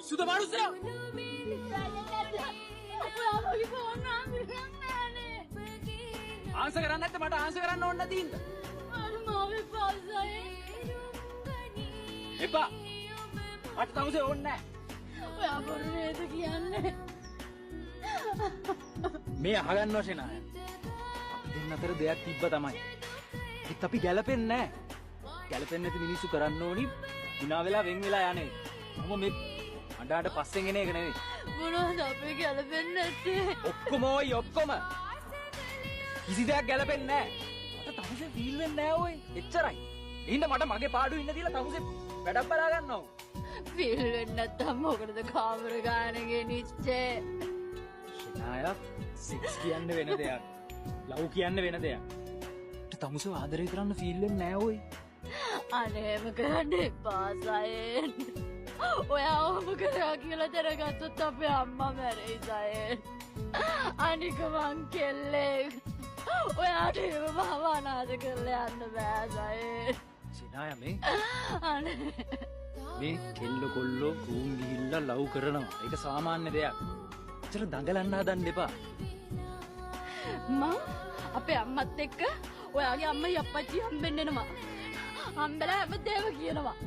සුද මනුස්සයා ආන්සර් කරන්න නැත්නම් මට ආන්සර් කරන්න ඕන නැති ඉන්න. එපා. මට තමුසේ ඕනේ නැහැ. ඔයා බොරු නේද කියන්නේ? මේ අහගන්න වශයෙන් නෑ. අපි දෙන්න අතර දෙයක් තිබ්බ තමයි. ඒත් අපි ගැලපෙන්නේ නැහැ. ගැලපෙන්නේ නැති මිනිස්සු කරන්න ඕනි විනා වෙලා වෙන් වෙලා යන්නේ. මොම මේ අඬාට පස්සෙන් එන එක නෙවෙයි. මොනවද අපි ගැලපෙන්නේ නැත්තේ? ඔක්කොම ඔය ඔක්කොම. කිසි දෙයක් ගැලපෙන්නේ නැහැ. මට තමුසේ ෆීල් වෙන්නේ නැහැ ඔය. එච්චරයි. එහෙනම් මට මගේ පාඩුව ඉන්න දීලා තමුසේ වැඩක් බලා ගන්නවා. ෆීල් වෙන්නේ නැත්තම් මොකටද කාමර ගානේ ගෙනිච්චේ? ෂනායා සෙක්ස් කියන්නේ වෙන දෙයක්. ලව් කියන්නේ වෙන දෙයක්. මට තමුසේ ආදරය කරන්න ෆීල් වෙන්නේ නැහැ ඔය. අනේම කරන්න එපා සයෙන්. ඔයා ඔහොම කරා කියලා දැනගත්තොත් අපේ අම්මා මැරෙයි සයෙන්. අනික මං කෙල්ලෙක්. ඔයාට එහෙම මම අනාථ කරලා යන්න බෑ සයෙන්. ෂනායා මේ අනේ කෙල්ල කොල්ලෝ රූම් ගිහිල්ලා ලව් කරනවා. ඒක සාමාන්‍ය දෙයක්. ඇත්තට දඟලන්න හදන්න එපා. මං අපේ අම්මත් එක්ක ඔයාගේ අම්මයි අප්පච්චි හම්බෙන්න එනවා. හම්බෙලා හැමදේම කියනවා.